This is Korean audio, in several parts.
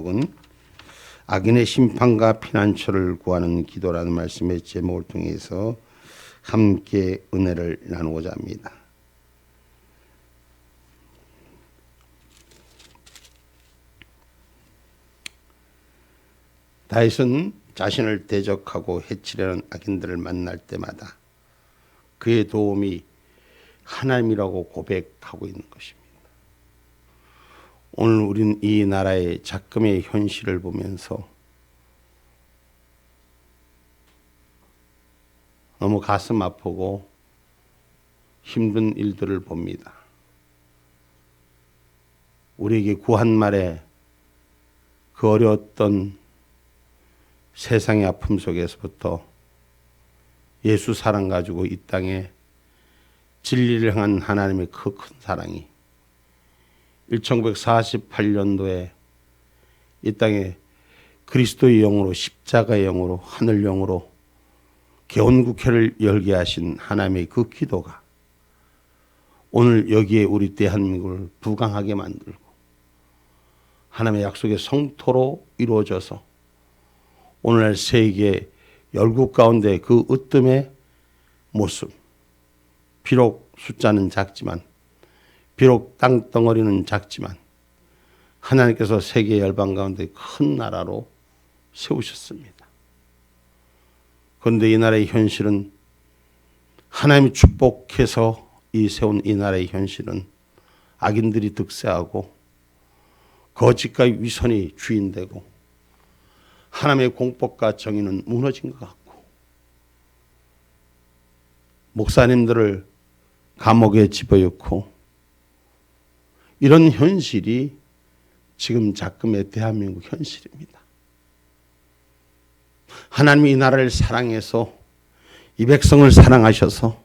제목은 악인의 심판과 피난처를 구하는 기도라는 말씀의 제목을 통해서 함께 은혜를 나누고자 합니다. 다윗은 자신을 대적하고 해치려는 악인들을 만날 때마다 그의 도움이 하나님이라고 고백하고 있는 것입니다. 오늘 우리는 이 나라의 작금의 현실을 보면서 너무 가슴 아프고 힘든 일들을 봅니다. 우리에게 구한 말에 그 어려웠던 세상의 아픔 속에서부터 예수 사랑 가지고 이 땅에 진리를 향한 하나님의 그 큰 사랑이 1948년도에 이 땅에 그리스도의 영으로 십자가의 영으로 하늘 영으로 개원국회를 열게 하신 하나님의 그 기도가 오늘 여기에 우리 대한민국을 부강하게 만들고 하나님의 약속의 성토로 이루어져서 오늘날 세계 열국 가운데 그 으뜸의 모습, 비록 숫자는 작지만 비록 땅덩어리는 작지만 하나님께서 세계 열방 가운데 큰 나라로 세우셨습니다. 그런데 이 나라의 현실은 하나님이 축복해서 세운 이 나라의 현실은 악인들이 득세하고 거짓과 위선이 주인되고 하나님의 공법과 정의는 무너진 것 같고 목사님들을 감옥에 집어넣고 이런 현실이 지금 작금의 대한민국 현실입니다. 하나님이 이 나라를 사랑해서 이 백성을 사랑하셔서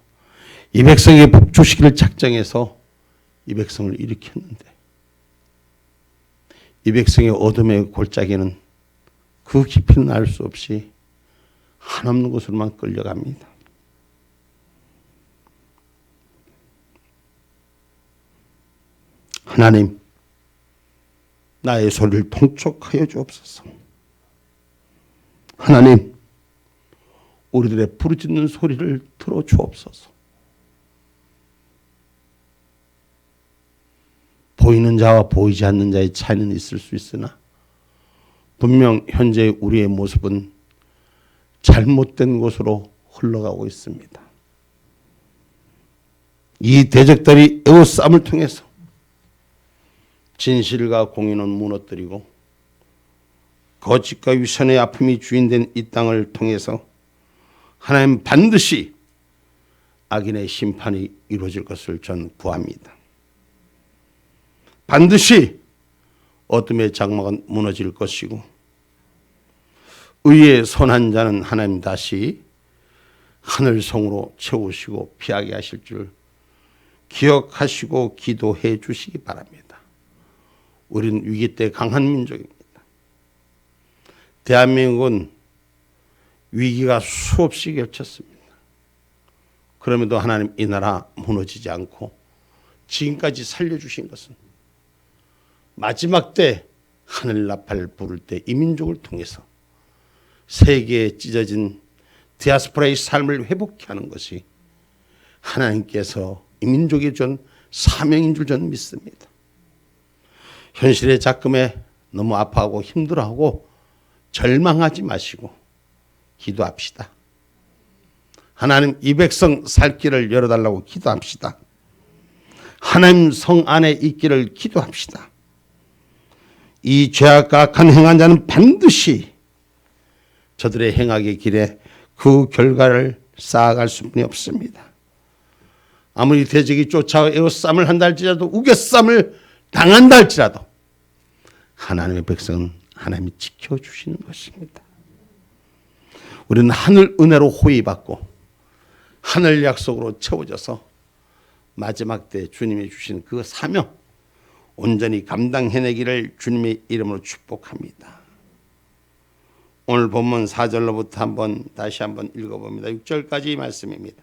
이 백성에게 복 주시기를 작정해서 이 백성을 일으켰는데 이 백성의 어둠의 골짜기는 그 깊이는 알 수 없이 한없는 곳으로만 끌려갑니다. 하나님, 나의 소리를 통촉하여 주옵소서. 하나님, 우리들의 부르짖는 소리를 들어 주옵소서. 보이는 자와 보이지 않는 자의 차이는 있을 수 있으나 분명 현재 우리의 모습은 잘못된 곳으로 흘러가고 있습니다. 이 대적들이 애워싸움을 통해서 진실과 공의는 무너뜨리고 거짓과 위선의 아픔이 주인된 이 땅을 통해서 하나님 반드시 악인의 심판이 이루어질 것을 전 구합니다. 반드시 어둠의 장막은 무너질 것이고 의의 선한 자는 하나님 다시 하늘성으로 채우시고 피하게 하실 줄 기억하시고 기도해 주시기 바랍니다. 우리는 위기 때 강한 민족입니다. 대한민국은 위기가 수없이 겹쳤습니다. 그럼에도 하나님 이 나라 무너지지 않고 지금까지 살려주신 것은 마지막 때 하늘 나팔 부를 때 이 민족을 통해서 세계에 찢어진 디아스포라의 삶을 회복케 하는 것이 하나님께서 이 민족에 준 사명인 줄 저는 믿습니다. 현실의 작금에 너무 아파하고 힘들어하고 절망하지 마시고 기도합시다. 하나님 이 백성 살 길을 열어달라고 기도합시다. 하나님 성 안에 있기를 기도합시다. 이 죄악과 악한 행한 자는 반드시 저들의 행악의 길에 그 결과를 쌓아갈 수뿐이 없습니다. 아무리 대적이 쫓아와 애워싸움을 한다 할지라도 우겨싸움을 당한다 할지라도 하나님의 백성은 하나님이 지켜주시는 것입니다. 우리는 하늘 은혜로 호의받고 하늘 약속으로 채워져서 마지막 때 주님이 주신 그 사명 온전히 감당해내기를 주님의 이름으로 축복합니다. 오늘 본문 4절로부터 다시 한번 읽어봅니다. 6절까지 말씀입니다.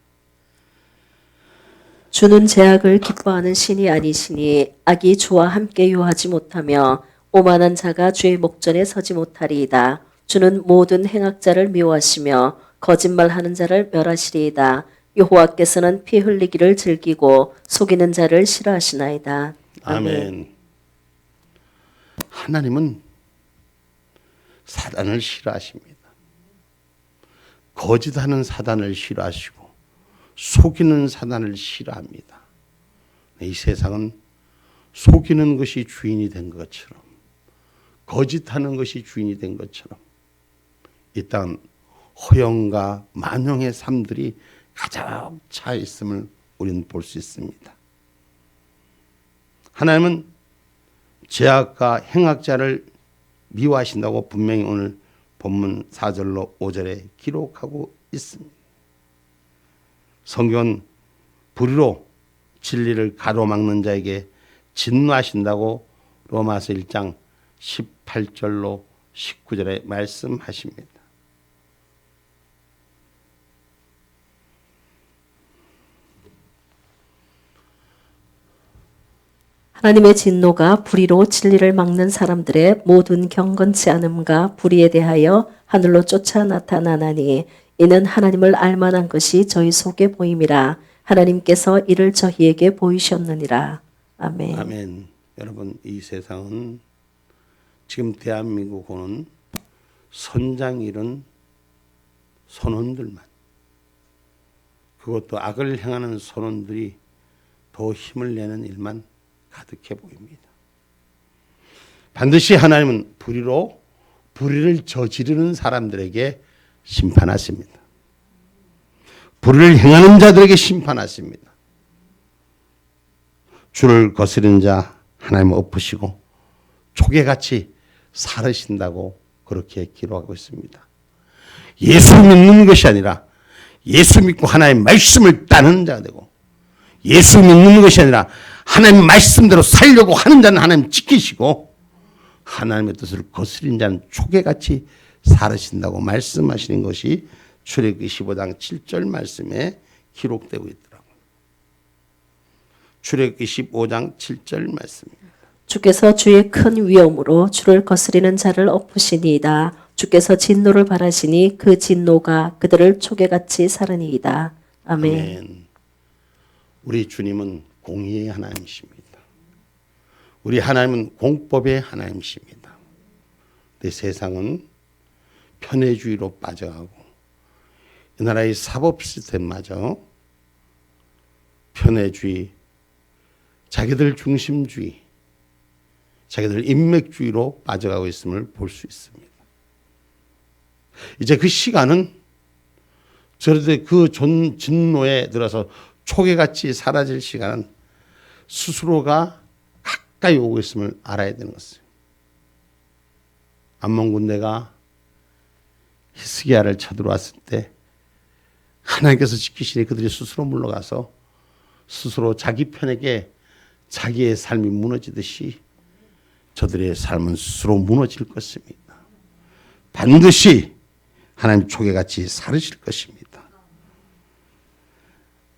주는 죄악을 기뻐하는 신이 아니시니 악이 주와 함께 요하지 못하며 오만한 자가 주의 목전에 서지 못하리이다. 주는 모든 행악자를 미워하시며 거짓말하는 자를 멸하시리이다. 여호와께서는 피 흘리기를 즐기고 속이는 자를 싫어하시나이다. 아멘. 아멘. 하나님은 사단을 싫어하십니다. 거짓하는 사단을 싫어하시고 속이는 사단을 싫어합니다. 이 세상은 속이는 것이 주인이 된 것처럼 거짓하는 것이 주인이 된 것처럼 이 땅은 허영과 만영의 삶들이 가득 차 있음을 우리는 볼 수 있습니다. 하나님은 죄악과 행악자를 미워하신다고 분명히 오늘 본문 4절로 5절에 기록하고 있습니다. 성경은 불의로 진리를 가로막는 자에게 진노하신다고 로마서 1장 18절로 19절에 말씀하십니다. 하나님의 진노가 불의로 진리를 막는 사람들의 모든 경건치 않음과 불의에 대하여 하늘로 쫓아 나타나나니 이는 하나님을 알만한 것이 저희 속에 보임이라. 하나님께서 이를 저희에게 보이셨느니라. 아멘. 아멘. 여러분, 이 세상은 지금 대한민국은 선장 잃은 선원들만, 그것도 악을 행하는 선원들이 더 힘을 내는 일만 가득해 보입니다. 반드시 하나님은 불의로 불의를 저지르는 사람들에게 심판하십니다. 불의를 행하는 자들에게 심판하십니다. 주를 거스르는 자 하나님은 엎으시고 초계같이 사르신다고 그렇게 기록하고 있습니다. 예수 믿는 것이 아니라 예수 믿고 하나님의 말씀을 따르는 자가 되고, 예수 믿는 것이 아니라 하나님 말씀대로 살려고 하는 자는 하나님 지키시고, 하나님의 뜻을 거스린 자는 초계같이 사르신다고 말씀하시는 것이 출애굽기 15장 7절 말씀에 기록되고 있더라고요. 출애굽기 15장 7절 말씀입니다. 주께서 주의 큰 위엄으로 주를 거스리는 자를 엎으시니이다. 주께서 진노를 바라시니 그 진노가 그들을 초계같이 사르니이다. 아멘. 아멘. 우리 주님은 공의의 하나님이십니다. 우리 하나님은 공법의 하나님이십니다. 근데 세상은 편의주의로 빠져가고 이 나라의 사법 시스템마저 편의주의, 자기들 중심주의, 자기들 인맥주의로 빠져가고 있음을 볼 수 있습니다. 이제 그 시간은 저런데 그 진노에 들어서 초계같이 사라질 시간은 스스로가 가까이 오고 있음을 알아야 되는 것이에요. 암몬 군대가 히스기야를 쳐들어왔을 때 하나님께서 지키시니 그들이 스스로 물러가서 스스로 자기 편에게 자기의 삶이 무너지듯이 저들의 삶은 스스로 무너질 것입니다. 반드시 하나님 초계같이 사르실 것입니다.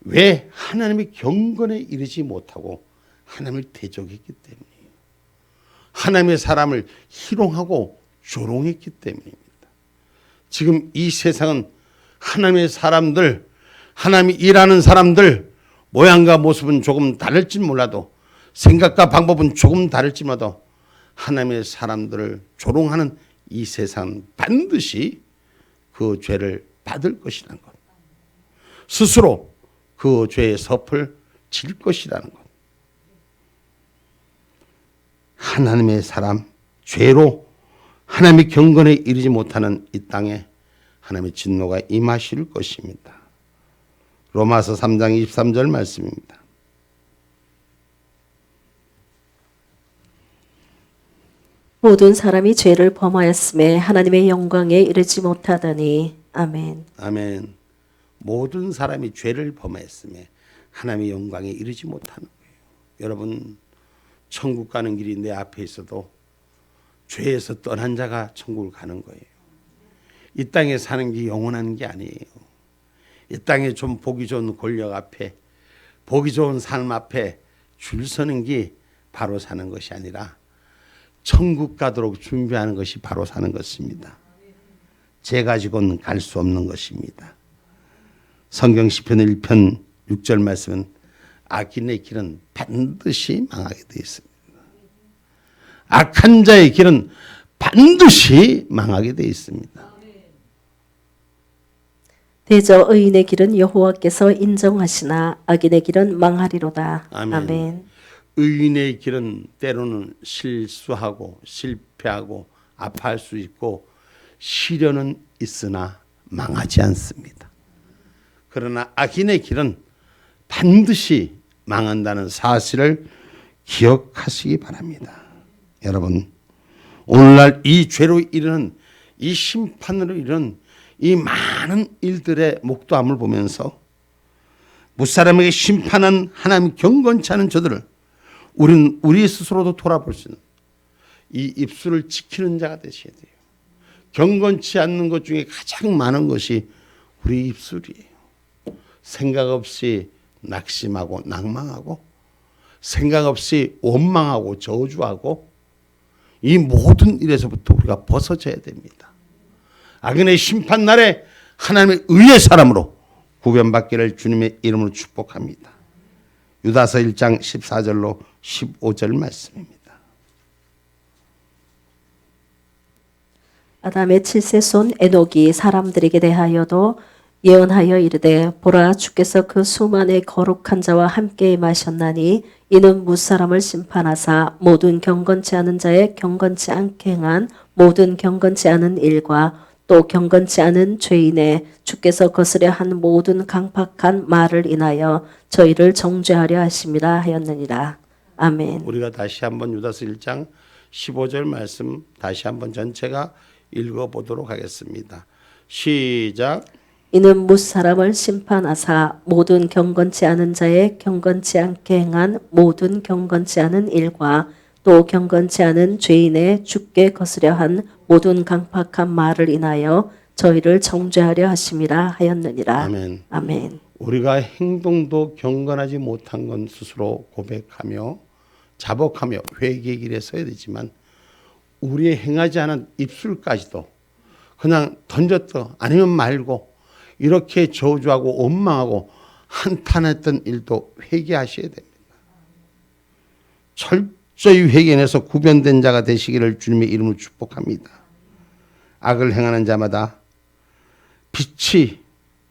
왜? 하나님의 경건에 이르지 못하고 하나님을 대적했기 때문이에요. 하나님의 사람을 희롱하고 조롱했기 때문입니다. 지금 이 세상은 하나님의 사람들, 하나님이 일하는 사람들 모양과 모습은 조금 다를지 몰라도, 생각과 방법은 조금 다를지 몰라도 하나님의 사람들을 조롱하는 이 세상은 반드시 그 죄를 받을 것이라는 것, 스스로 그 죄의 섭을 질 것이라는 것. 하나님의 사람, 죄로 하나님의 경건에 이르지 못하는 이 땅에 하나님의 진노가 임하실 것입니다. 로마서 3장 23절 말씀입니다. 모든 사람이 죄를 범하였음에 하나님의 영광에 이르지 못하다니. 아멘. 아멘. 모든 사람이 죄를 범했음에 하나님의 영광에 이르지 못하는 거예요. 여러분, 천국 가는 길이 내 앞에 있어도 죄에서 떠난 자가 천국을 가는 거예요. 이 땅에 사는 게 영원한 게 아니에요. 이 땅에 좀 보기 좋은 권력 앞에, 보기 좋은 삶 앞에 줄 서는 게 바로 사는 것이 아니라 천국 가도록 준비하는 것이 바로 사는 것입니다. 죄 가지고는 갈 수 없는 것입니다. 성경 시편 1편 6절 말씀은 악인의 길은 반드시 망하게 되어 있습니다. 악한 자의 길은 반드시 망하게 되어 있습니다. 대저 의인의 길은 여호와께서 인정하시나 악인의 길은 망하리로다. 아멘. 아멘. 의인의 길은 때로는 실수하고 실패하고 아파할 수 있고 시련은 있으나 망하지 않습니다. 그러나 악인의 길은 반드시 망한다는 사실을 기억하시기 바랍니다. 여러분, 오늘날 이 죄로 이르는 이 심판으로 이르는 이 많은 일들의 목도함을 보면서 무사람에게 심판한 하나님 경건치 않은 저들을 우리는 우리 스스로도 돌아볼 수 있는 이 입술을 지키는 자가 되셔야 돼요. 경건치 않는 것 중에 가장 많은 것이 우리 입술이에요. 생각 없이 낙심하고 낭망하고 생각 없이 원망하고 저주하고 이 모든 일에서부터 우리가 벗어져야 됩니다. 악인의 심판날에 하나님의 의의 사람으로 구변받기를 주님의 이름으로 축복합니다. 유다서 1장 14절로 15절 말씀입니다. 아담의 7세 손 에녹이 사람들에게 대하여도 예언하여 이르되 보라 주께서 그 수만의 거룩한 자와 함께 마셨나니 이는 무사람을 심판하사 모든 경건치 않은 자의 경건치 않게 행한 모든 경건치 않은 일과 또 경건치 않은 죄인의 주께서 거스려 한 모든 강팍한 말을 인하여 저희를 정죄하려 하심이라 하였느니라. 아멘. 우리가 다시 한번 유다서 1장 15절 말씀 다시 한번 전체가 읽어보도록 하겠습니다. 시작. 이는 무사람을 심판하사 모든 경건치 않은 자의 경건치 않게 행한 모든 경건치 않은 일과 또 경건치 않은 죄인의 죽게 거스려 한 모든 강팍한 말을 인하여 저희를 정죄하려 하심이라 하였느니라. 아멘. 아멘. 우리가 행동도 경건하지 못한 건 스스로 고백하며 자복하며 회개의 길에 서야 되지만 우리의 행하지 않은 입술까지도 그냥 던졌다 아니면 말고 이렇게 저주하고 원망하고 한탄했던 일도 회개하셔야 됩니다. 철저히 회개해서 구변된 자가 되시기를 주님의 이름으로 축복합니다. 악을 행하는 자마다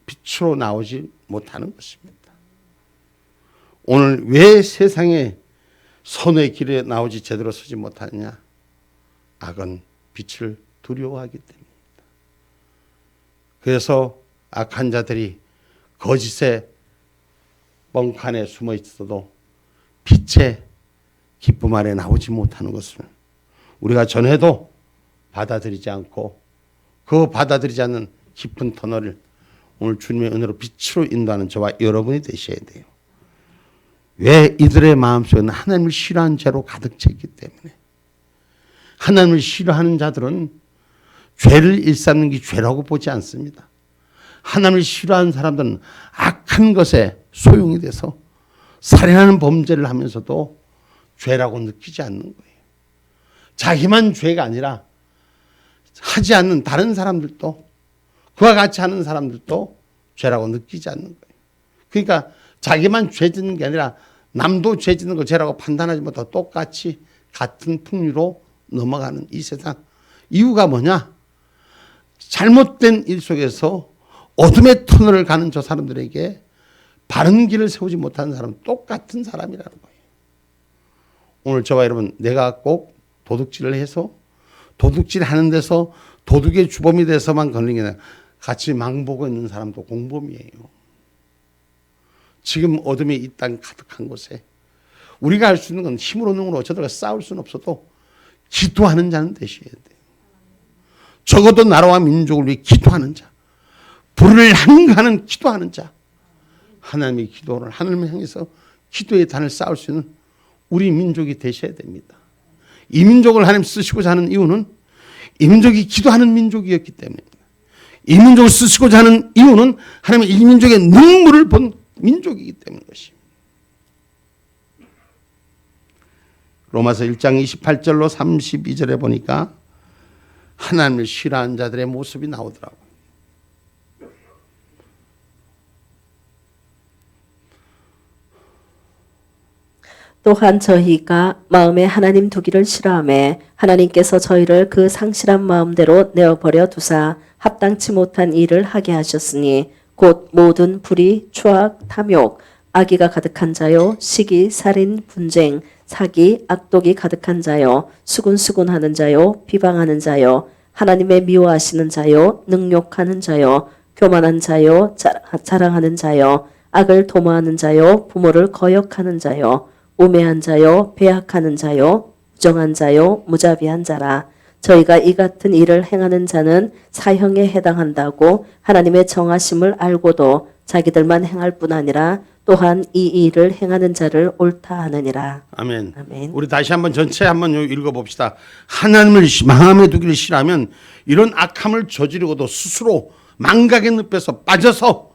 빛으로 나오지 못하는 것입니다. 오늘 왜 세상에 선의 길에 나오지 제대로 서지 못하느냐? 악은 빛을 두려워하기 때문입니다. 그래서 악한 자들이 거짓의 뻥칸에 숨어 있어도 빛의 기쁨 아래 나오지 못하는 것을 우리가 전해도 받아들이지 않고 그 받아들이지 않는 깊은 터널을 오늘 주님의 은혜로 빛으로 인도하는 저와 여러분이 되셔야 돼요. 왜 이들의 마음속에는 하나님을 싫어하는 죄로 가득 차 있기 때문에 하나님을 싫어하는 자들은 죄를 일삼는 게 죄라고 보지 않습니다. 하나님을 싫어하는 사람들은 악한 것에 소용이 돼서 살인하는 범죄를 하면서도 죄라고 느끼지 않는 거예요. 자기만 죄가 아니라 하지 않는 다른 사람들도 그와 같이 하는 사람들도 죄라고 느끼지 않는 거예요. 그러니까 자기만 죄 짓는 게 아니라 남도 죄 짓는 걸 죄라고 판단하지 못하고 똑같이 같은 풍류로 넘어가는 이 세상. 이유가 뭐냐? 잘못된 일 속에서 어둠의 터널을 가는 저 사람들에게 바른 길을 세우지 못하는 사람은 똑같은 사람이라는 거예요. 오늘 저와 여러분, 내가 꼭 도둑질을 해서 도둑질 하는 데서 도둑의 주범이 돼서만 걸리는 게 아니라 같이 망보고 있는 사람도 공범이에요. 지금 어둠이 이 땅 가득한 곳에 우리가 할 수 있는 건 힘으로 능으로 저들과 싸울 수는 없어도 기도하는 자는 되셔야 돼요. 적어도 나라와 민족을 위해 기도하는 자, 불을 한가하는 기도하는 자, 하나님의 기도를 하나님을 향해서 기도의 단을 쌓을 수 있는 우리 민족이 되셔야 됩니다. 이 민족을 하나님 쓰시고자 하는 이유는 이 민족이 기도하는 민족이었기 때문입니다. 이 민족을 쓰시고자 하는 이유는 하나님의 이 민족의 능물을 본 민족이기 때문인 것입니다. 로마서 1장 28절로 32절에 보니까 하나님을 싫어하는 자들의 모습이 나오더라고요. 또한 저희가 마음에 하나님 두기를 싫어하며 하나님께서 저희를 그 상실한 마음대로 내어버려 두사 합당치 못한 일을 하게 하셨으니 곧 모든 불의, 추악, 탐욕, 악의가 가득한 자요, 시기, 살인, 분쟁, 사기, 악독이 가득한 자요, 수군수군하는 자요, 비방하는 자요, 하나님의 미워하시는 자요, 능욕하는 자요, 교만한 자요, 자랑하는 자요, 악을 도모하는 자요, 부모를 거역하는 자요, 우매한 자요, 배악하는 자요, 부정한 자요, 무자비한 자라. 저희가 이 같은 일을 행하는 자는 사형에 해당한다고 하나님의 정하심을 알고도 자기들만 행할 뿐 아니라 또한 이 일을 행하는 자를 옳다 하느니라. 아멘. 아멘. 우리 다시 한번 전체 한번 읽어봅시다. 하나님을 마음에 두기를 싫어하면 이런 악함을 저지르고도 스스로 망각의 늪에서 빠져서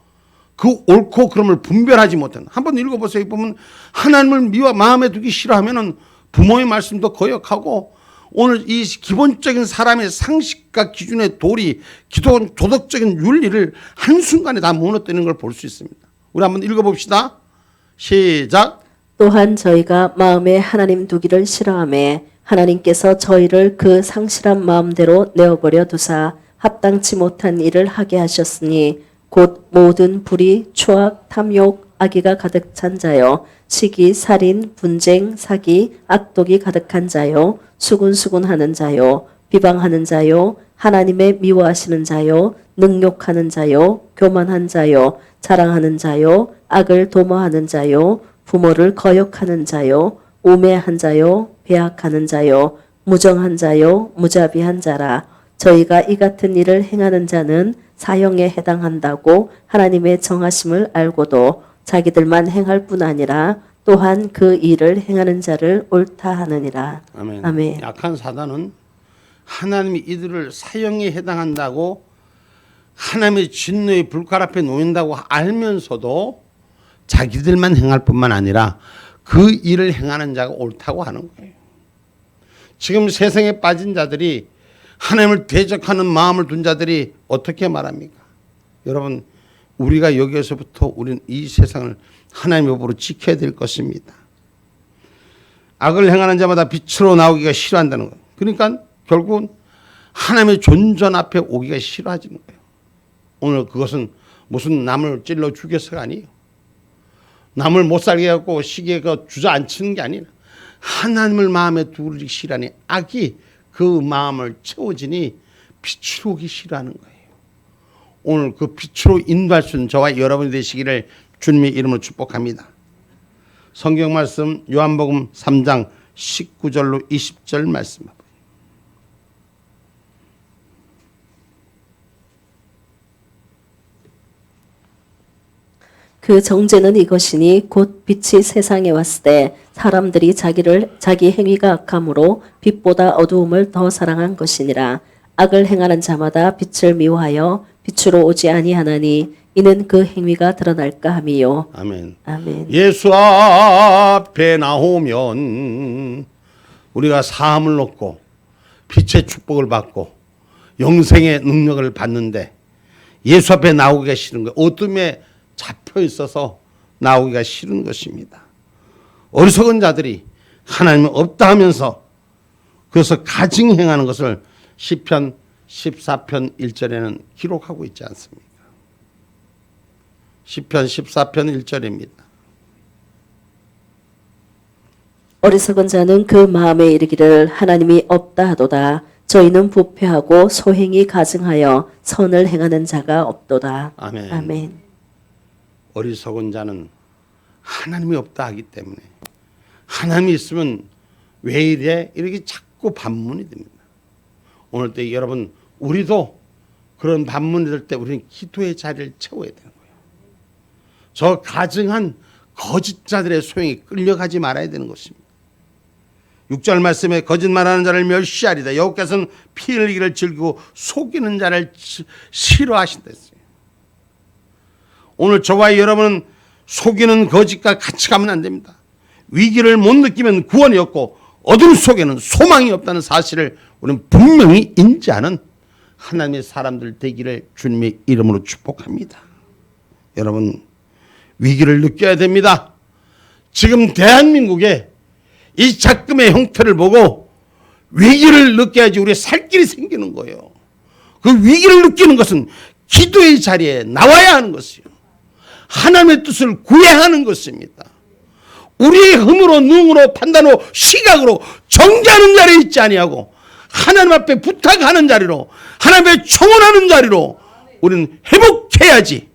그 옳고 그름을 분별하지 못한. 한번 읽어보세요. 보면 하나님을 마음에 두기 싫어하면은 부모의 말씀도 거역하고 오늘 이 기본적인 사람의 상식과 기준의 도리, 기존 도덕적인 윤리를 한순간에 다 무너뜨리는 걸 볼 수 있습니다. 우리 한번 읽어봅시다. 시작. 또한 저희가 마음에 하나님 두기를 싫어하며 하나님께서 저희를 그 상실한 마음대로 내어버려 두사 합당치 못한 일을 하게 하셨으니 곧 모든 불의, 추악, 탐욕, 악의가 가득 찬 자요, 시기, 살인, 분쟁, 사기, 악독이 가득한 자요, 수군수군하는 자요, 비방하는 자요, 하나님의 미워하시는 자요, 능욕하는 자요, 교만한 자요, 자랑하는 자요, 악을 도모하는 자요, 부모를 거역하는 자요, 우매한 자요, 배악하는 자요, 무정한 자요, 무자비한 자라. 저희가 이 같은 일을 행하는 자는 사형에 해당한다고 하나님의 정하심을 알고도 자기들만 행할 뿐 아니라 또한 그 일을 행하는 자를 옳다 하느니라. 아멘. 아멘. 약한 사단은 하나님이 이들을 사형에 해당한다고 하나님의 진노의 불칼 앞에 놓인다고 알면서도 자기들만 행할 뿐만 아니라 그 일을 행하는 자가 옳다고 하는 거예요. 지금 세상에 빠진 자들이 하나님을 대적하는 마음을 둔 자들이 어떻게 말합니까? 여러분, 우리가 여기에서부터 우리는 이 세상을 하나님의 법으로 지켜야 될 것입니다. 악을 행하는 자마다 빛으로 나오기가 싫어한다는 거예요. 그러니까 결국은 하나님의 존전 앞에 오기가 싫어지는 거예요. 오늘 그것은 무슨 남을 찔러 죽여서가 아니에요. 남을 못 살게 하고 시기가 주저앉히는 게 아니라 하나님을 마음에 두기 싫어하니 악이 그 마음을 채워지니 빛으로 오기 싫어하는 거예요. 오늘 그 빛으로 인도할 수 있는 저와 여러분이 되시기를 주님의 이름으로 축복합니다. 성경 말씀 요한복음 3장 19절로 20절 말씀. 그 정죄는 이것이니 곧 빛이 세상에 왔을 때 사람들이 자기 행위가 악함으로 빛보다 어두움을 더 사랑한 것이니라. 악을 행하는 자마다 빛을 미워하여 빛으로 오지 아니하나니 이는 그 행위가 드러날까 함이요. 아멘. 아멘. 예수 앞에 나오면 우리가 사함을 얻고 빛의 축복을 받고 영생의 능력을 받는데 예수 앞에 나오기가 싫은 거예요. 어둠에 잡혀 있어서 나오기가 싫은 것입니다. 어리석은 자들이 하나님은 없다 하면서 그래서 가증행하는 것을 시편 14편 1절에는 기록하고 있지 않습니까? 시편 14편 1절입니다. 어리석은 자는 그 마음에 이르기를 하나님이 없다 하도다. 저희는 부패하고 소행이 가증하여 선을 행하는 자가 없도다. 아멘. 아멘. 어리석은 자는 하나님이 없다 하기 때문에 하나님이 있으면 왜 이래? 이렇게 자꾸 반문이 됩니다. 오늘 때 여러분 우리도 그런 반문이 될 때 우리는 기도의 자리를 채워야 되는 거예요. 저 가증한 거짓자들의 소용이 끌려가지 말아야 되는 것입니다. 6절 말씀에 거짓말하는 자를 멸시하리다. 여호와께서는 피 흘리기를 즐기고 속이는 자를 싫어하신다 했어요. 오늘 저와 여러분은 속이는 거짓과 같이 가면 안 됩니다. 위기를 못 느끼면 구원이 없고 어둠 속에는 소망이 없다는 사실을 우리는 분명히 인지하는 하나님의 사람들 되기를 주님의 이름으로 축복합니다. 여러분, 위기를 느껴야 됩니다. 지금 대한민국의 이 작금의 형태를 보고 위기를 느껴야지 우리의 살 길이 생기는 거예요. 그 위기를 느끼는 것은 기도의 자리에 나와야 하는 것이요, 하나님의 뜻을 구해야 하는 것입니다. 우리의 힘으로, 능으로, 판단으로, 시각으로 정죄하는 자리에 있지 아니하고 하나님 앞에 부탁하는 자리로, 하나님 앞에 청원하는 자리로 우리는 회복해야지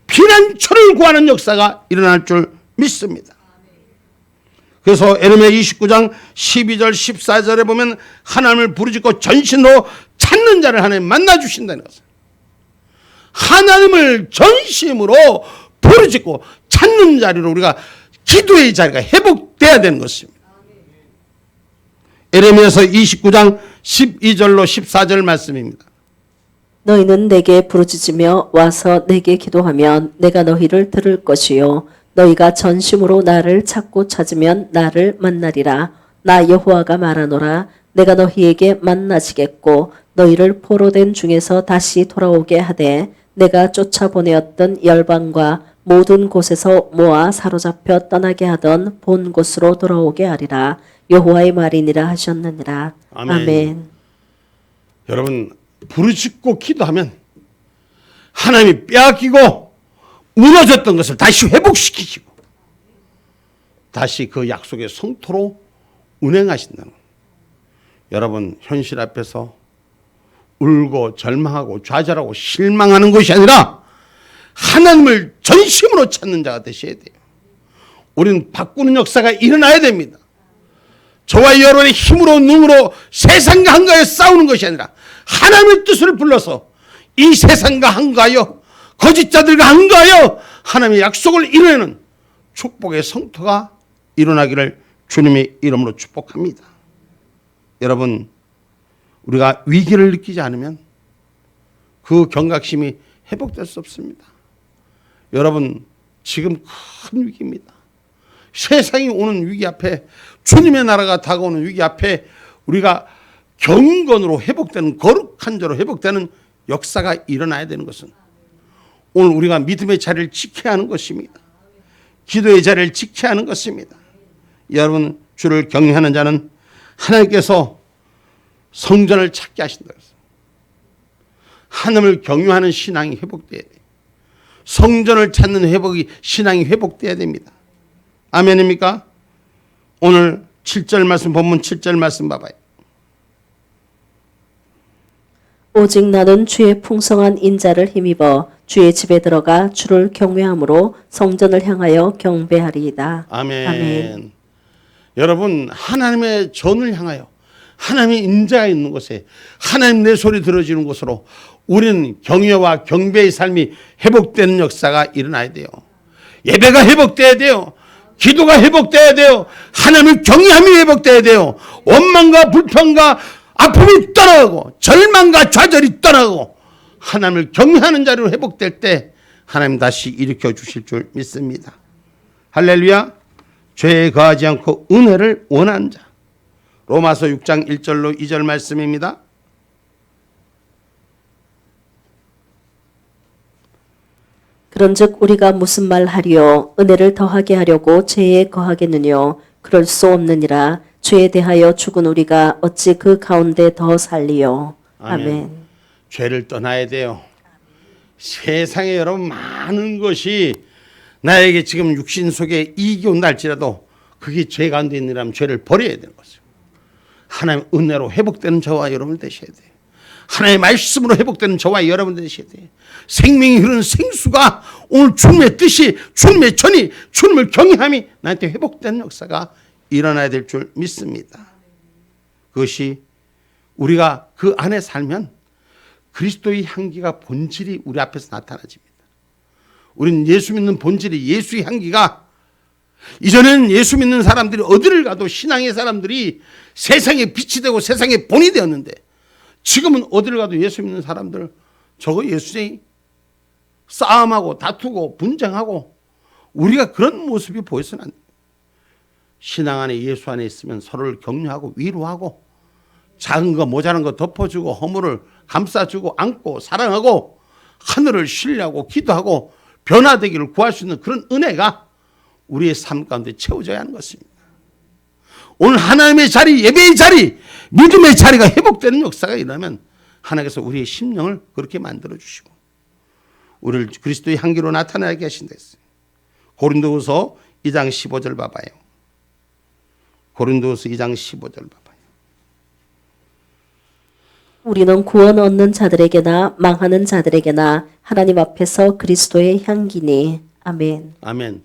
피난처를 구하는 역사가 일어날 줄 믿습니다. 그래서 에레미야 29장 12절 14절에 보면 하나님을 부르짖고 전신으로 찾는 자를 하나님 만나 주신다는 것을, 하나님을 전심으로 부르짖고 찾는 자리로 우리가 기도의 자리가 회복돼야 되는 것입니다. 에레미야서 29장 12절로 14절 말씀입니다. 너희는 내게 부르짖으며 와서 내게 기도하면 내가 너희를 들을 것이요 너희가 전심으로 나를 찾고 찾으면 나를 만나리라. 나 여호와가 말하노라. 내가 너희에게 만나지겠고 너희를 포로된 중에서 다시 돌아오게 하되 내가 쫓아보내었던 열방과 모든 곳에서 모아 사로잡혀 떠나게 하던 본 곳으로 돌아오게 하리라. 여호와의 말이니라 하셨느니라. 아멘. 아멘. 여러분, 부르짖고 기도하면 하나님이 빼앗기고 무너졌던 것을 다시 회복시키시고 다시 그 약속의 성토로 운행하신다는 것. 여러분, 현실 앞에서 울고 절망하고 좌절하고 실망하는 것이 아니라 하나님을 전심으로 찾는 자가 되셔야 돼요. 우리는 바꾸는 역사가 일어나야 됩니다. 저와 여러분의 힘으로, 능으로 세상과 한가하여 싸우는 것이 아니라 하나님의 뜻을 불러서 이 세상과 한가하여 거짓자들과 한가하여 하나님의 약속을 이루는 축복의 성토가 일어나기를 주님의 이름으로 축복합니다. 여러분, 우리가 위기를 느끼지 않으면 그 경각심이 회복될 수 없습니다. 여러분, 지금 큰 위기입니다. 세상이 오는 위기 앞에, 주님의 나라가 다가오는 위기 앞에 우리가 경건으로 회복되는, 거룩한 자로 회복되는 역사가 일어나야 되는 것은 오늘 우리가 믿음의 자리를 지켜야 하는 것입니다. 기도의 자리를 지켜야 하는 것입니다. 여러분, 주를 경외하는 자는 하나님께서 성전을 찾게 하신다. 하나님을 경외하는 신앙이 회복돼야 돼요. 성전을 찾는 회복이, 신앙이 회복돼야 됩니다. 아멘입니까? 오늘 7절 말씀, 본문 7절 말씀 봐봐요. 오직 나는 주의 풍성한 인자를 힘입어 주의 집에 들어가 주를 경외함으로 성전을 향하여 경배하리이다. 아멘. 아멘. 여러분, 하나님의 전을 향하여, 하나님의 인자가 있는 곳에, 하나님 내 소리 들어지는 곳으로 우리는 경외와 경배의 삶이 회복되는 역사가 일어나야 돼요. 예배가 회복돼야 돼요. 기도가 회복돼야 돼요. 하나님을 경외함이 회복돼야 돼요. 원망과 불평과 아픔이 떠나가고 절망과 좌절이 떠나가고 하나님을 경외하는 자리로 회복될 때 하나님 다시 일으켜 주실 줄 믿습니다. 할렐루야. 죄에 거하지 않고 은혜를 원하는 자. 로마서 6장 1절로 2절 말씀입니다. 그런즉 우리가 무슨 말 하리요 은혜를 더하게 하려고 죄에 거하겠느뇨 그럴 수 없느니라. 죄에 대하여 죽은 우리가 어찌 그 가운데 더 살리요. 아멘. 죄를 떠나야 돼요. 세상에 여러분 많은 것이 나에게 지금 육신 속에 이익이 온다 할지라도 그게 죄 가운데 있느라면 죄를 버려야 되는 거죠. 하나님 은혜로 회복되는 저와 여러분 되셔야 돼요. 하나님의 말씀으로 회복되는 저와 여러분 되셔야 돼요. 생명이 흐르는 생수가 오늘 주님의 뜻이, 주님의 전이, 주님을 경외함이 나한테 회복되는 역사가 일어나야 될 줄 믿습니다. 그것이 우리가 그 안에 살면 그리스도의 향기가, 본질이 우리 앞에서 나타나집니다. 우리는 예수 믿는 본질이, 예수의 향기가, 이전에는 예수 믿는 사람들이 어디를 가도 신앙의 사람들이 세상에 빛이 되고 세상에 본이 되었는데 지금은 어디를 가도 예수 믿는 사람들 저거 예수쟁이 싸움하고 다투고 분쟁하고 우리가 그런 모습이 보여서는 안 돼요. 신앙 안에 예수 안에 있으면 서로를 격려하고 위로하고 작은 거 모자란 거 덮어주고 허물을 감싸주고 안고 사랑하고 하늘을 신뢰하고 기도하고 변화되기를 구할 수 있는 그런 은혜가 우리의 삶 가운데 채워져야 하는 것입니다. 오늘 하나님의 자리, 예배의 자리, 믿음의 자리가 회복되는 역사가 일어나면 하나님께서 우리의 심령을 그렇게 만들어주시고 우리를 그리스도의 향기로 나타나게 하신다 했어요. 고린도후서 2장 15절 봐봐요. 고린도후서 2장 15절 봐봐요. 우리는 구원 얻는 자들에게나 망하는 자들에게나 하나님 앞에서 그리스도의 향기니. 아멘. 아멘.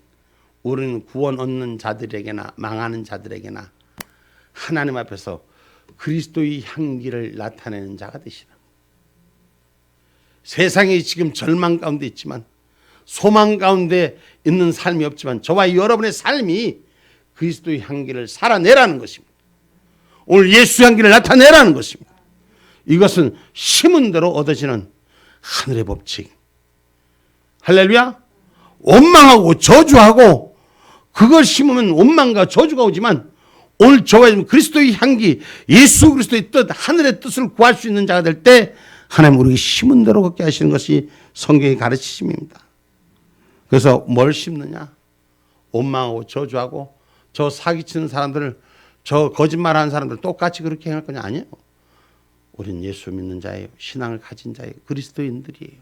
우리는 구원 얻는 자들에게나 망하는 자들에게나 하나님 앞에서 그리스도의 향기를 나타내는 자가 되시라. 세상이 지금 절망 가운데 있지만 소망 가운데 있는 삶이 없지만 저와 여러분의 삶이 그리스도의 향기를 살아내라는 것입니다. 오늘 예수 향기를 나타내라는 것입니다. 이것은 심은 대로 얻어지는 하늘의 법칙. 할렐루야. 원망하고 저주하고 그걸 심으면 원망과 저주가 오지만 오늘 저와 그리스도의 향기, 예수 그리스도의 뜻, 하늘의 뜻을 구할 수 있는 자가 될 때 하나님 우리에게 심은 대로 걷게 하시는 것이 성경의 가르치심입니다. 그래서 뭘 심느냐? 원망하고 저주하고 저 사기치는 사람들을, 저 거짓말하는 사람들 똑같이 그렇게 행할 거냐? 아니에요. 우리는 예수 믿는 자예요. 신앙을 가진 자예요. 그리스도인들이에요.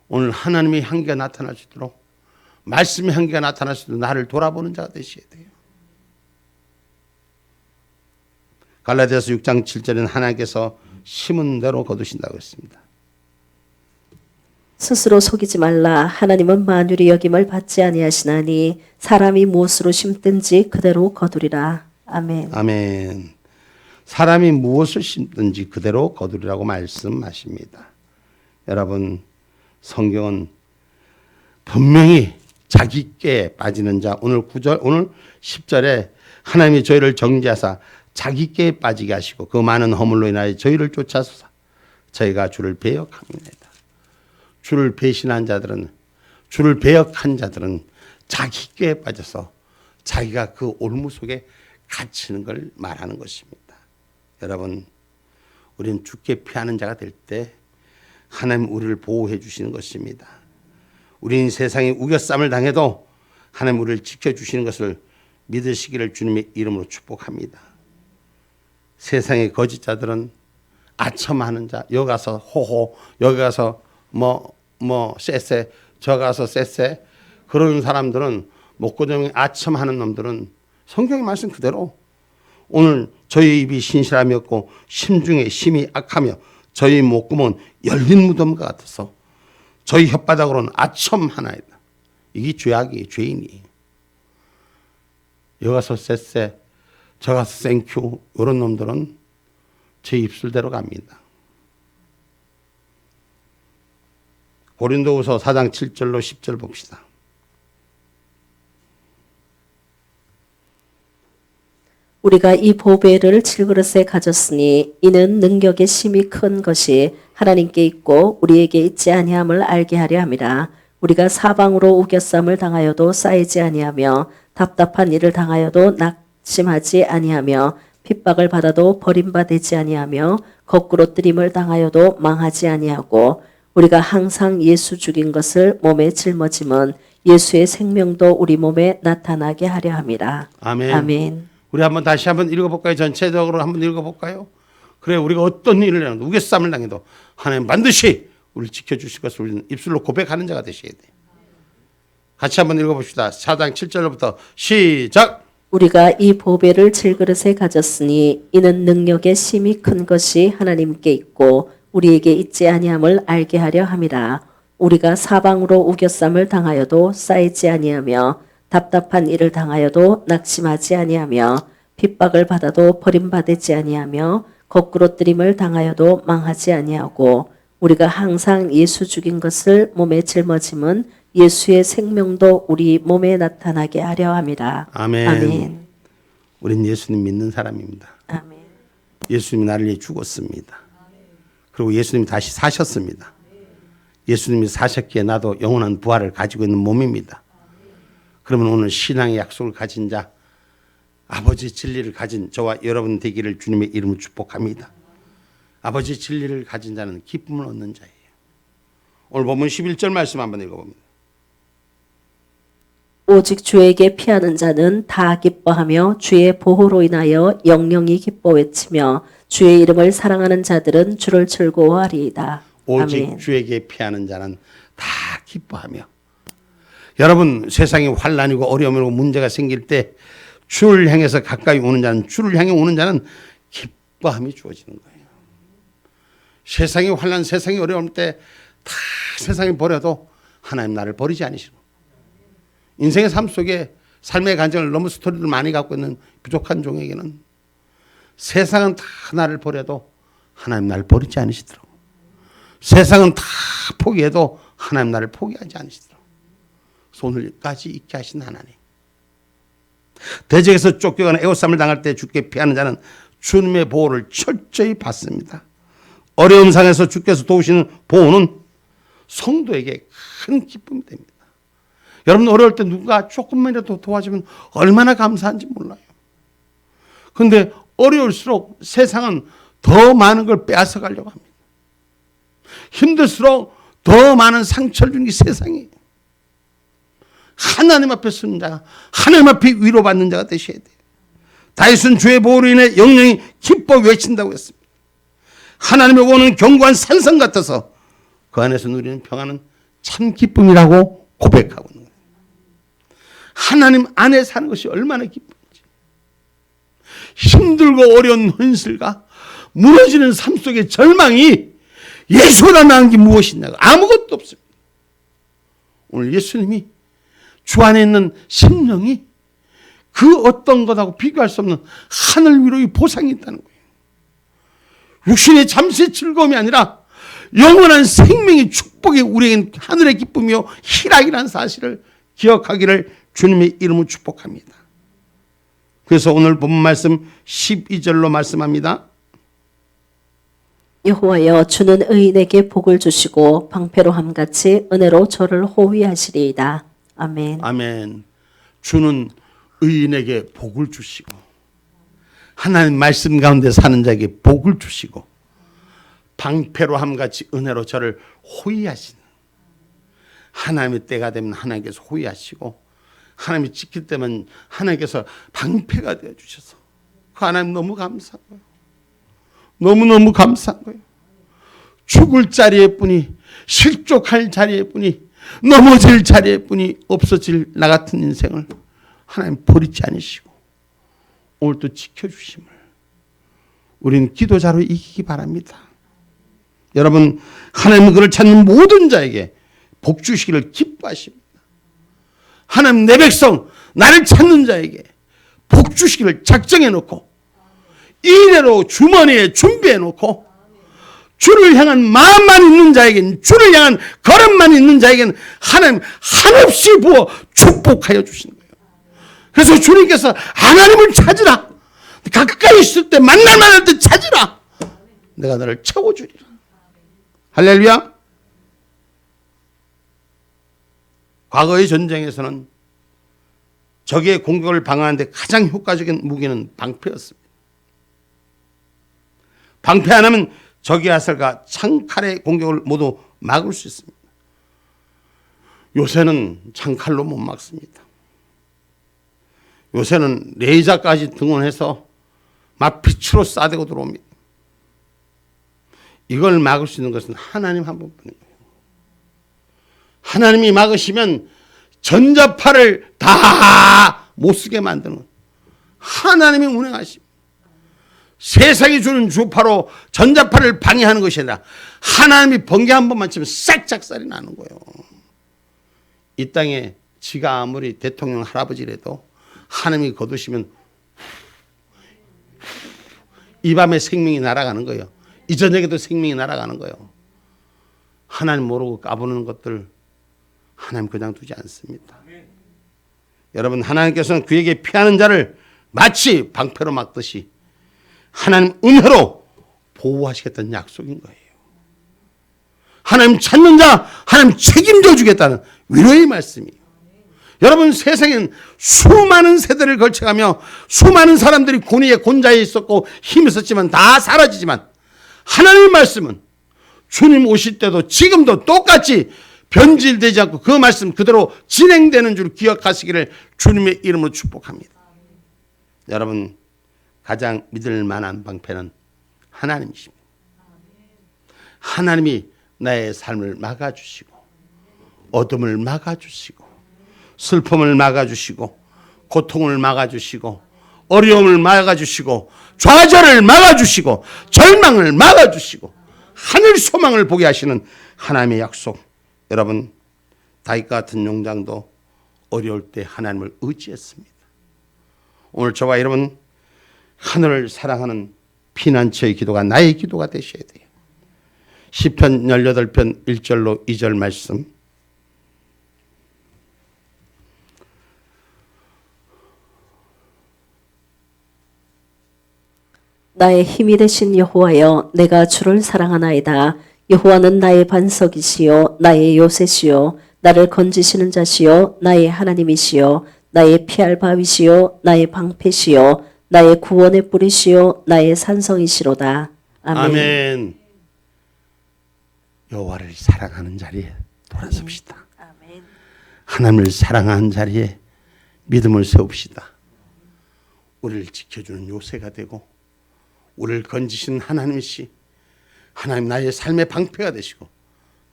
오늘 하나님의 향기가 나타날 수 있도록, 말씀의 향기가 나타날 수 있도록 나를 돌아보는 자가 되셔야 돼요. 갈라디아서 6장 7절에는 하나님께서 심은 대로 거두신다고 했습니다. 스스로 속이지 말라. 하나님은 만유리 여김을 받지 아니하시나니 사람이 무엇으로 심든지 그대로 거두리라. 아멘. 아멘. 사람이 무엇을 심든지 그대로 거두리라고 말씀하십니다. 여러분, 성경은 분명히 자기께 빠지는 자, 오늘 9절, 오늘 10절에 하나님이 저희를 정죄하사 자기께 빠지게 하시고 그 많은 허물로 인하여 저희를 쫓아서사 저희가 주를 배역합니다. 주를 배신한 자들은, 주를 배역한 자들은 자기께 빠져서 자기가 그 올무 속에 갇히는 걸 말하는 것입니다. 여러분, 우리는 주께 피하는 자가 될 때 하나님 우리를 보호해 주시는 것입니다. 우리는 세상에 우겨쌈을 당해도 하나님 우리를 지켜주시는 것을 믿으시기를 주님의 이름으로 축복합니다. 세상의 거짓자들은 아첨하는 자, 여기 가서 호호, 여기 가서 쎄쎄, 저 가서 쎄쎄, 그런 사람들은 목고정에 아첨하는 놈들은 성경의 말씀 그대로 오늘 저희 입이 신실함이 없고 심중에 심이 악하며 저희 목구멍은 열린 무덤과 같아서 저희 혓바닥으로는 아첨 하나이다. 이게 죄악이에요. 죄인이에요. 여기 가서 쎄쎄, 저 가서 땡큐, 이런 놈들은 제 입술대로 갑니다. 고린도후서 4장 7절로 10절 봅시다. 우리가 이 보배를 질그릇에 가졌으니 이는 능력의 심이 큰 것이 하나님께 있고 우리에게 있지 아니함을 알게 하려 함이라. 우리가 사방으로 우겨쌈을 당하여도 쌓이지 아니하며 답답한 일을 당하여도 낙심하지 아니하며 핍박을 받아도 버림받지 아니하며 거꾸로 뜨림을 당하여도 망하지 아니하고 우리가 항상 예수 죽인 것을 몸에 짊어짐은 예수의 생명도 우리 몸에 나타나게 하려 함이라. 아멘. 아멘. 우리 한번 다시 한번 읽어볼까요? 전체적으로 한번 읽어볼까요? 그래, 우리가 어떤 일을 해도 우겨쌈을 당해도 하나님 반드시 우리를 지켜주실 것을 우리는 입술로 고백하는 자가 되셔야 돼요. 같이 한번 읽어봅시다. 4장 7절부터 시작. 우리가 이 보배를 질그릇에 가졌으니 이는 능력의 심이 큰 것이 하나님께 있고 우리에게 있지 아니함을 알게 하려 함이라. 우리가 사방으로 우겨쌈을 당하여도 쌓이지 아니하며 답답한 일을 당하여도 낙심하지 아니하며 핍박을 받아도 버림받지 아니하며 거꾸로 뜨림을 당하여도 망하지 아니하고 우리가 항상 예수 죽인 것을 몸에 짊어짐은 예수의 생명도 우리 몸에 나타나게 하려 함이라. 아멘. 아멘. 우린 예수님 믿는 사람입니다. 아멘. 예수님이 나를 위해 죽었습니다. 그리고 예수님이 다시 사셨습니다. 예수님이 사셨기에 나도 영원한 부활을 가지고 있는 몸입니다. 그러면 오늘 신앙의 약속을 가진 자, 아버지 진리를 가진 저와 여러분 되기를 주님의 이름으로 축복합니다. 아버지 진리를 가진 자는 기쁨을 얻는 자예요. 오늘 본문 11절 말씀 한번 읽어봅니다. 오직 주에게 피하는 자는 다 기뻐하며 주의 보호로 인하여 영영이 기뻐 외치며 주의 이름을 사랑하는 자들은 주를 즐거워하리이다. 오직 아멘. 주에게 피하는 자는 다 기뻐하며. 여러분, 세상에 환난이고 어려움이고 문제가 생길 때 주를 향해서 가까이 오는 자는, 주를 향해 오는 자는 기뻐함이 주어지는 거예요. 세상의 환난, 세상의 어려움 때 다 세상에 버려도 하나님 나를 버리지 않으시고, 인생의 삶 속에 삶의 간증을 너무 스토리를 많이 갖고 있는 부족한 종에게는 세상은 다 나를 버려도 하나님 나를 버리지 않으시더라고. 세상은 다 포기해도 하나님 나를 포기하지 않으시더라고. 오늘까지 있게 하신 하나님. 대적에서 쫓겨가는 애워싸움을 당할 때 주께 피하는 자는 주님의 보호를 철저히 받습니다. 어려운 상에서 주께서 도우시는 보호는 성도에게 큰 기쁨이 됩니다. 여러분, 어려울 때 누가 조금만이라도 도와주면 얼마나 감사한지 몰라요. 그런데 어려울수록 세상은 더 많은 걸 빼앗아 가려고 합니다. 힘들수록 더 많은 상처를 주는 게 세상이에요. 하나님 앞에 서는 자가, 하나님 앞에 위로받는 자가 되셔야 돼요. 다윗은 주의 보호로 인해 영영이 기뻐 외친다고 했습니다. 하나님의 보호는 견고한 산성 같아서 그 안에서 누리는 평안은 참 기쁨이라고 고백하고 있는 거예요. 하나님 안에 사는 것이 얼마나 기쁜지. 힘들고 어려운 현실과 무너지는 삶 속의 절망이 예수보다 나은 게 무엇이냐고. 아무것도 없습니다. 오늘 예수님이 주 안에 있는 심령이 그 어떤 것하고 비교할 수 없는 하늘 위로의 보상이 있다는 거예요. 육신의 잠시의 즐거움이 아니라 영원한 생명의 축복이 우리에겐 하늘의 기쁨이요 희락이라는 사실을 기억하기를 주님의 이름으로 축복합니다. 그래서 오늘 본 말씀 12절로 말씀합니다. 여호와여, 주는 의인에게 복을 주시고 방패로함같이 은혜로 저를 호위하시리이다. 아멘. 아멘. 주는 의인에게 복을 주시고 하나님 말씀 가운데 사는 자에게 복을 주시고 방패로함같이 은혜로 저를 호위하시는, 하나님의 때가 되면 하나님께서 호위하시고 하나님이 지킬 때면 하나님께서 방패가 되어주셔서 그 하나님 너무 감사한 거예요. 너무너무 감사한 거예요. 죽을 자리에 뿐이, 실족할 자리에 뿐이, 넘어질 자리에 뿐이 없어질 나 같은 인생을 하나님 버리지 않으시고 오늘 또 지켜주심을 우리는 기도자로 이기기 바랍니다. 여러분, 하나님은 그를 찾는 모든 자에게 복 주시기를 기뻐하십니다. 하나님, 내 백성 나를 찾는 자에게 복 주시기를 작정해 놓고 이래로 주머니에 준비해 놓고 주를 향한 마음만 있는 자에게는, 주를 향한 걸음만 있는 자에게는 하나님 한없이 부어 축복하여 주시는 거예요. 그래서 주님께서 하나님을 찾으라, 가까이 있을 때 만날 만할 때 찾으라, 내가 너를 채워주리라. 할렐루야. 과거의 전쟁에서는 적의 공격을 방어하는 데 가장 효과적인 무기는 방패였습니다. 방패 안 하면 적의 화살과 창칼의 공격을 모두 막을 수 있습니다. 요새는 창칼로 못 막습니다. 요새는 레이저까지 등원해서 막 빛으로 쏴대고 들어옵니다. 이걸 막을 수 있는 것은 하나님 한 분뿐인 거예요. 하나님이 막으시면 전자파를 다 못쓰게 만드는 하나님이 운행하십니다. 세상이 주는 주파로 전자파를 방해하는 것이 아니라 하나님이 번개 한 번만 치면 싹 작살이 나는 거예요. 이 땅에 지가 아무리 대통령 할아버지라도 하나님이 거두시면 이 밤에 생명이 날아가는 거예요. 이 저녁에도 생명이 날아가는 거예요. 하나님 모르고 까부는 것들 하나님 그냥 두지 않습니다. 여러분, 하나님께서는 그에게 피하는 자를 마치 방패로 막듯이 하나님 은혜로 보호하시겠다는 약속인 거예요. 하나님 찾는 자 하나님 책임져 주겠다는 위로의 말씀이에요. 여러분, 세상엔 수많은 세대를 걸쳐가며 수많은 사람들이 권위에 권좌에 있었고 힘이 있었지만 다 사라지지만 하나님의 말씀은 주님 오실 때도 지금도 똑같이 변질되지 않고 그 말씀 그대로 진행되는 줄 기억하시기를 주님의 이름으로 축복합니다. 여러분, 가장 믿을 만한 방패는 하나님이십니다. 하나님이 나의 삶을 막아주시고 어둠을 막아주시고 슬픔을 막아주시고 고통을 막아주시고 어려움을 막아주시고 좌절을 막아주시고 절망을 막아주시고 하늘 소망을 보게 하시는 하나님의 약속. 여러분, 다윗과 같은 용장도 어려울 때 하나님을 의지했습니다. 오늘 저와 여러분, 하늘을 사랑하는 피난처의 기도가 나의 기도가 되셔야 돼요. 시편 18편 1절로 2절 말씀. 나의 힘이 되신 여호와여, 내가 주를 사랑하나이다. 여호와는 나의 반석이시요 나의 요새시요 나를 건지시는 자시요 나의 하나님이시요 나의 피할 바위시요 나의 방패시요 나의 구원의 뿌리시요 나의 산성이시로다. 아멘. 아멘. 여호와를 사랑하는 자리에 돌아섭시다. 아멘. 하나님을 사랑하는 자리에 믿음을 세웁시다. 우리를 지켜주는 요새가 되고 우리를 건지신 하나님이시, 하나님 나의 삶의 방패가 되시고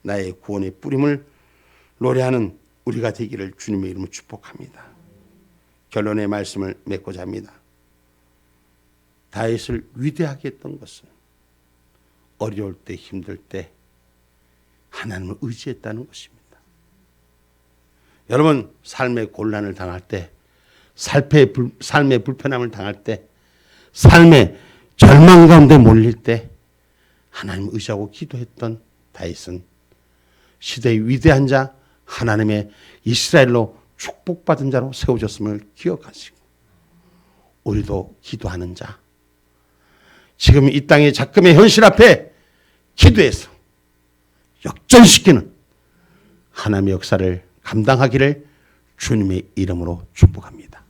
나의 구원의 뿌림을 노래하는 우리가 되기를 주님의 이름으로 축복합니다. 결론의 말씀을 맺고자 합니다. 다윗을 위대하게 했던 것은 어려울 때 힘들 때 하나님을 의지했다는 것입니다. 여러분, 삶의 곤란을 당할 때, 삶의 불편함을 당할 때, 삶의 절망 가운데 몰릴 때 하나님을 의지하고 기도했던 다윗은 시대의 위대한 자, 하나님의 이스라엘로 축복받은 자로 세워졌음을 기억하시고 우리도 기도하는 자, 지금 이 땅의 작금의 현실 앞에 기도해서 역전시키는 하나님의 역사를 감당하기를 주님의 이름으로 축복합니다.